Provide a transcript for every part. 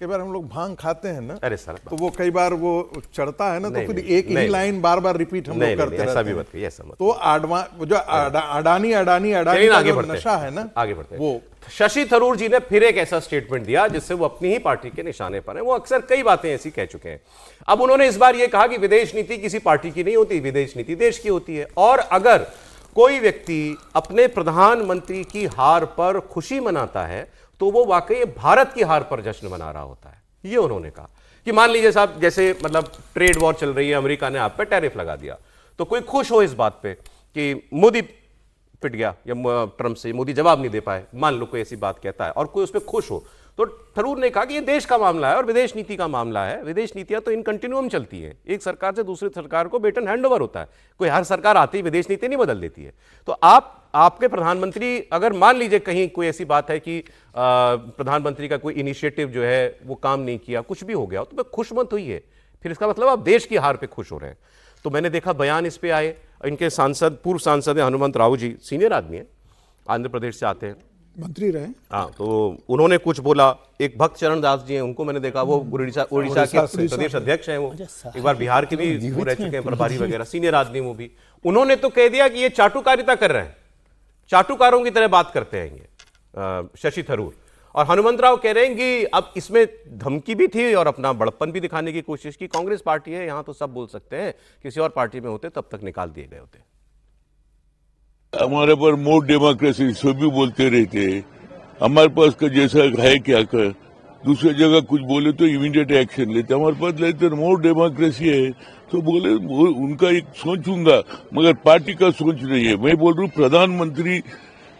कई बार हम लोग भांग खाते हैं ना, अरे सर, तो वो कई बार वो चढ़ता है ना, तो फिर एक ही लाइन बार बार रिपीट हम लोग करते ऐसा भी मत कहिए, ऐसा मत। तो जो अडानी का जो नशा है ना, आगे बढ़ते हैं। वो शशि थरूर जी ने फिर एक ऐसा स्टेटमेंट दिया जिससे वो अपनी ही पार्टी के निशाने पर हैं। वो अक्सर कई बातें ऐसी कह चुके हैं। अब उन्होंने इस बार ये कहा कि विदेश नीति किसी पार्टी की नहीं होती, विदेश नीति देश की होती है, और अगर कोई व्यक्ति अपने प्रधानमंत्री की हार पर खुशी मनाता है तो वो वाकई भारत की हार पर जश्न मना रहा होता है। ये उन्होंने कहा कि मान लीजिए साहब, जैसे मतलब ट्रेड वॉर चल रही है, अमेरिका ने आप पे टैरिफ लगा दिया, तो कोई खुश हो इस बात पे कि मोदी पिट गया या ट्रंप से, मोदी जवाब नहीं दे पाए, मान लो कोई ऐसी बात कहता है और कोई उस पर खुश हो, तो थरूर ने कहा कि ये देश का मामला है और विदेश नीति का मामला है। विदेश नीतियां तो इन कंटिन्यूम चलती है, एक सरकार से दूसरी सरकार को बेटन हैंडओवर होता है, कोई हर सरकार आती है विदेश नीति नहीं बदल देती है। तो आपके प्रधानमंत्री, अगर मान लीजिए कहीं कोई ऐसी बात है कि प्रधानमंत्री का कोई इनिशिएटिव जो है वो काम नहीं किया, कुछ भी हो गया, तो खुश मत हुई, फिर इसका मतलब आप देश की हार पे खुश हो रहे हैं। तो मैंने देखा बयान इस पे आए, इनके सांसद, पूर्व सांसद है हनुमंत राव जी, सीनियर आदमी है, आंध्र प्रदेश से आते हैं, मंत्री रहे। हाँ, तो उन्होंने कुछ बोला। एक भक्त चरण दास जी हैं, उनको मैंने देखा, वो उड़ीसा के प्रदेश अध्यक्ष हैं, वो एक बार बिहार के भी वो रह चुके हैं, प्रभारी वगैरह, सीनियर आदमी वो भी। उन्होंने तो कह दिया कि ये चाटुकारिता कर रहे हैं, चाटुकारों की तरह बात करते हैं ये शशि थरूर। और हनुमंत राव कह रहे हैं कि अब इसमें धमकी भी थी और अपना बड़प्पन भी दिखाने की कोशिश की। कांग्रेस पार्टी है, यहां तो सब बोल सकते हैं, किसी और पार्टी में होते तब तक निकाल दिए गए होते। हमारे पर मोर डेमोक्रेसी सभी बोलते रहते हैं, हमारे पास का जैसा है क्या कर, दूसरी जगह कुछ बोले तो इमीडिएट एक्शन लेते, हमारे पास लेते मोर डेमोक्रेसी है तो बोले उनका एक सोचूंगा, मगर पार्टी का सोच नहीं है। मैं बोल रहा हूँ प्रधानमंत्री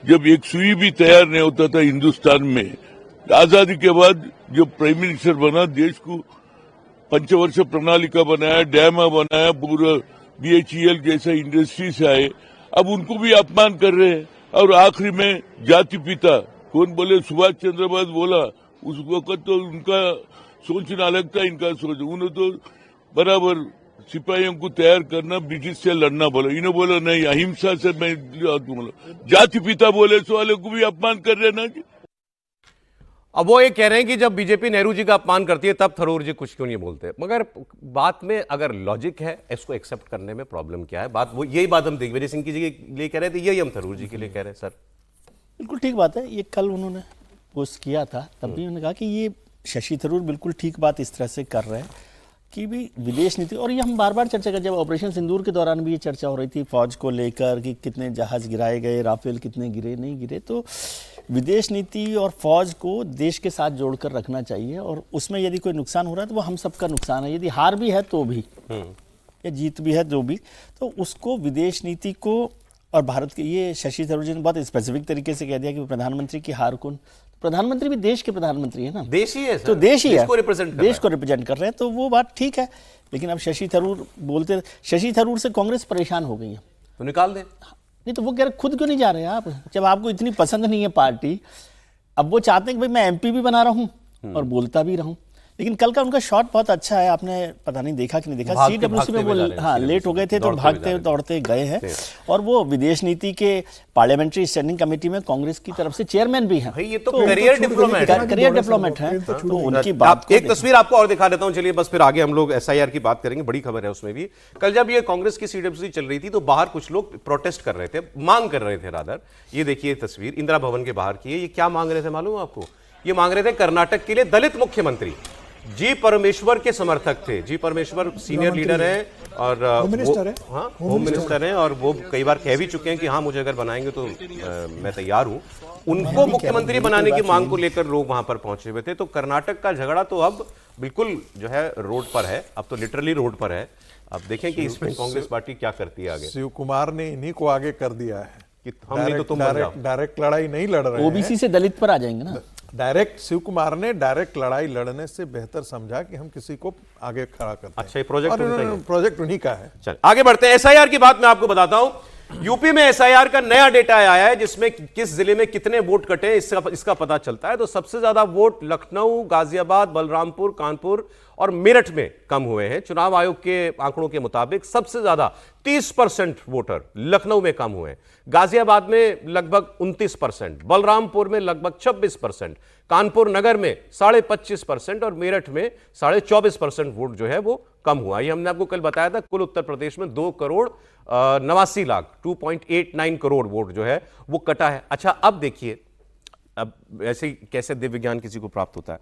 जब एक सुई भी तैयार नहीं होता था हिंदुस्तान में, आजादी के बाद जब प्राइम मिनिस्टर बना, देश को पंचवर्ष प्रणाली का बनाया, डैम बनाया, पूरा BHEL जैसा इंडस्ट्री से आए, अब उनको भी अपमान कर रहे हैं। और आखिरी में जाति पिता कौन बोले, सुभाष चंद्र बोस बोला, उस वक्त तो उनका सोचना अलग था, इनका सोच, उन्होंने तो बराबर सिपाहियों को तैयार करना, ब्रिटिश से लड़ना बोला, इन्होंने बोला नहीं अहिंसा से मैं जाति पिता बोले, सो वाले को भी अपमान कर रहे ना। अब वो ये कह रहे हैं कि जब बीजेपी नेहरू जी का अपमान करती है तब थरूर जी कुछ क्यों नहीं बोलते, मगर बात में अगर लॉजिक है, इसको एक्सेप्ट करने में प्रॉब्लम क्या है? बात वो यही बात हम दिग्विजय सिंह की जी के लिए कह रहे थे, यही हम थरूर जी के लिए कह रहे हैं। सर बिल्कुल ठीक बात है, ये कल उन्होंने पोस्ट किया था, तब भी उन्होंने कहा कि ये शशि थरूर बिल्कुल ठीक बात इस तरह से कर रहे हैं कि भी विदेश नीति, और ये हम बार बार चर्चा कर, जब ऑपरेशन सिंदूर के दौरान भी ये चर्चा हो रही थी फौज को लेकर कि कितने जहाज गिराए गए, राफेल कितने गिरे नहीं गिरे, तो विदेश नीति और फौज को देश के साथ जोड़कर रखना चाहिए, और उसमें यदि कोई नुकसान हो रहा है तो वो हम सबका नुकसान है, यदि हार भी है तो भी या जीत भी है जो भी, तो उसको विदेश नीति को और भारत के, ये शशि थरूर जी ने बहुत स्पेसिफिक तरीके से कह दिया कि प्रधानमंत्री की हार कौन, प्रधानमंत्री भी देश के प्रधानमंत्री है ना, देश ही है सर, तो देश ही है, देश को रिप्रेजेंट कर रहे हैं, तो वो बात ठीक है। लेकिन अब शशि थरूर बोलते, शशि थरूर से कांग्रेस परेशान हो गई है, तो निकाल दे। नहीं तो वो कह रहे खुद क्यों नहीं जा रहे हैं आप, जब आपको इतनी पसंद नहीं है पार्टी। अब वो चाहते हैं कि भाई मैं MP भी बना रहा हूँ और बोलता भी रहूं। लेकिन कल का उनका शॉट बहुत अच्छा है, आपने पता नहीं देखा कि नहीं देखा, CWC में वो लेट हो गए थे तो भागते दौड़ते गए हैं, और वो विदेश नीति के पार्लियामेंट्री स्टैंडिंग कमेटी में कांग्रेस की तरफ से चेयरमैन भी हैं। ये तो करियर डिप्लोमेट हैं, तो उनकी बात। एक तस्वीर आपको और दिखा देता हूं, चलिए बस, फिर आगे हम लोग SIR की बात करेंगे, बड़ी खबर है उसमें भी। कल जब ये कांग्रेस की CWC चल रही थी तो बाहर कुछ लोग प्रोटेस्ट कर रहे थे, मांग कर रहे थे रादर। ये देखिए तस्वीर इंदिरा भवन के बाहर की है। ये क्या मांग रहे थे मालूम है आपको? ये मांग रहे थे कर्नाटक के लिए दलित मुख्यमंत्री। जी परमेश्वर के समर्थक थे। जी परमेश्वर सीनियर लीडर हैं और होम मिनिस्टर हैं, और वो कई बार कह भी चुके हैं कि हाँ मुझे अगर बनाएंगे तो मैं तैयार हूं। उनको मुख्यमंत्री बनाने की मांग को लेकर लोग वहां पर पहुंचे हुए थे। तो कर्नाटक का झगड़ा तो अब बिल्कुल जो है रोड पर है, अब तो लिटरली रोड पर है। अब देखें कि इसमें कांग्रेस पार्टी क्या करती है आगे। शिव कुमार ने इन्हीं को आगे कर दिया है कि हम नहीं तो तुम डायरेक्ट लड़ाई नहीं लड़ रहे हैं, OBC से दलित पर आ जाएंगे ना। डायरेक्ट शिव कुमार ने डायरेक्ट लड़ाई लड़ने से बेहतर समझा कि हम किसी को आगे खड़ा करते हैं। अच्छा, ये प्रोजेक्ट उन्हीं का है। चल आगे बढ़ते हैं। SIR की बात मैं आपको बताता हूं। यूपी में SIR का नया डेटा आया है जिसमें किस जिले में कितने वोट कटे इसका पता चलता है। तो सबसे ज्यादा वोट लखनऊ, गाजियाबाद, बलरामपुर, कानपुर और मेरठ में कम हुए हैं। चुनाव आयोग के आंकड़ों के मुताबिक सबसे ज्यादा 30% वोटर लखनऊ में कम हुए हैं, गाजियाबाद में लगभग 29%, बलरामपुर में लगभग 26%, कानपुर नगर में 25.5% और मेरठ में 24.5% वोट जो है वो कम हुआ। ये हमने आपको कल बताया था। कुल उत्तर प्रदेश में 2,89,00,000 2.89 करोड़ वोट जो है वो कटा है। अच्छा, अब देखिए, अब ऐसे कैसे दिव्य ज्ञान किसी को प्राप्त होता है।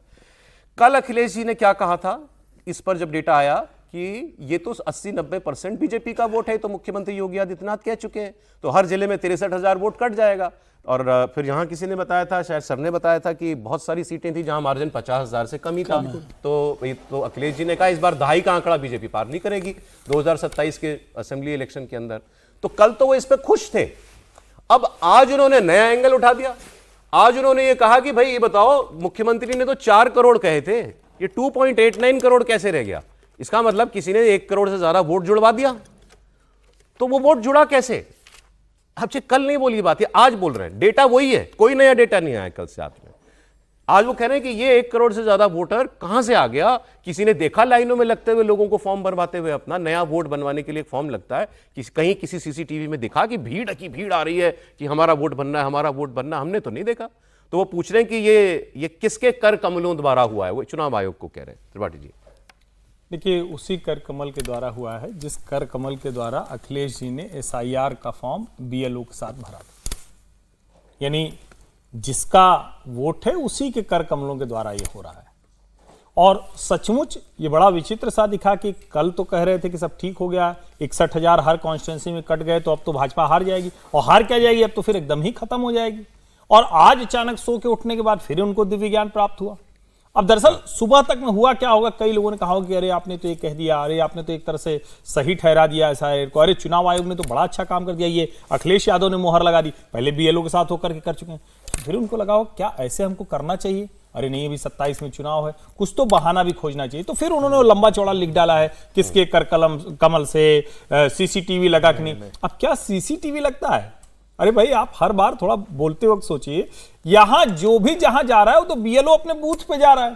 कल अखिलेश जी ने क्या कहा था इस पर जब डेटा आया कि ये तो 80-90% बीजेपी का वोट है, तो मुख्यमंत्री योगी आदित्यनाथ कह चुके हैं, तो हर जिले में 63,000 वोट कट जाएगा। और फिर यहां किसी ने बताया था, शायद सर ने बताया था कि बहुत सारी सीटें थी जहां मार्जिन 50,000 से कम ही था। तो अखिलेश जी ने कहा इस बार दहाई का आंकड़ा बीजेपी पार नहीं करेगी 2027 के असेंबली इलेक्शन के अंदर। तो कल तो वो इस पर खुश थे। अब आज उन्होंने नया एंगल उठा दिया। आज उन्होंने ये कहा कि भाई ये बताओ, मुख्यमंत्री ने तो 4 करोड़ कहे थे, ये 2.89 करोड़ कैसे रह गया? इसका मतलब किसी ने 1 करोड़ से ज्यादा वोट जुड़वा दिया। तो वो वोट जुड़ा कैसे? आपसे कल नहीं बोली बात, ये आज बोल रहे हैं। डेटा वही है, कोई नया डेटा नहीं आया कल से आज में। आज वो कह रहे हैं कि ये 1 करोड़ से ज्यादा वोटर कहां से आ गया? किसी ने देखा लाइनों में लगते हुए लोगों को फॉर्म भरवाते हुए? अपना नया वोट बनवाने के लिए एक फॉर्म लगता है, कहीं किसी सीसीटीवी में दिखा कि भीड़ की भीड़ आ रही है कि हमारा वोट बनना है, हमारा वोट बनना, हमने तो नहीं देखा। तो वो पूछ रहे हैं कि ये किसके कर कमलों द्वारा हुआ है? वो चुनाव आयोग को कह रहे हैं। त्रिपाठी जी, देखिए, उसी कर कमल के द्वारा हुआ है जिस कर कमल के द्वारा अखिलेश जी ने SIR का फॉर्म BLO के साथ भरा। यानी जिसका वोट है उसी के कर कमलों के द्वारा ये हो रहा है। और सचमुच ये बड़ा विचित्र सा दिखा कि कल तो कह रहे थे कि सब ठीक हो गया, 61,000 हर कॉन्स्टिट्यूंसी में कट गए, तो अब तो भाजपा हार जाएगी। और हार क्या जाएगी, अब तो फिर एकदम ही खत्म हो जाएगी। और आज अचानक सो के उठने के बाद फिर उनको दिव्य ज्ञान प्राप्त हुआ। अब दरअसल सुबह तक में हुआ क्या होगा, कई लोगों ने कहा कि अरे आपने तो ये कह दिया, अरे आपने तो एक तरह से सही ठहरा दिया SIR को, अरे चुनाव आयोग ने तो बड़ा अच्छा काम कर दिया, ये अखिलेश यादव ने मोहर लगा दी, पहले BLO के साथ होकर के कर चुके हैं। फिर उनको लगा हो क्या ऐसे हमको करना चाहिए? अरे नहीं, अभी 27 में चुनाव है, कुछ तो बहाना भी खोजना चाहिए। तो फिर उन्होंने वो लंबा चौड़ा लिख डाला है किसके कर कमल से CCTV लगा कि नहीं। अब क्या CCTV लगता है? अरे भाई, आप हर बार थोड़ा बोलते वक्त सोचिए, यहां जो भी जहां जा रहा है वो तो BLO अपने बूथ पे जा रहा है।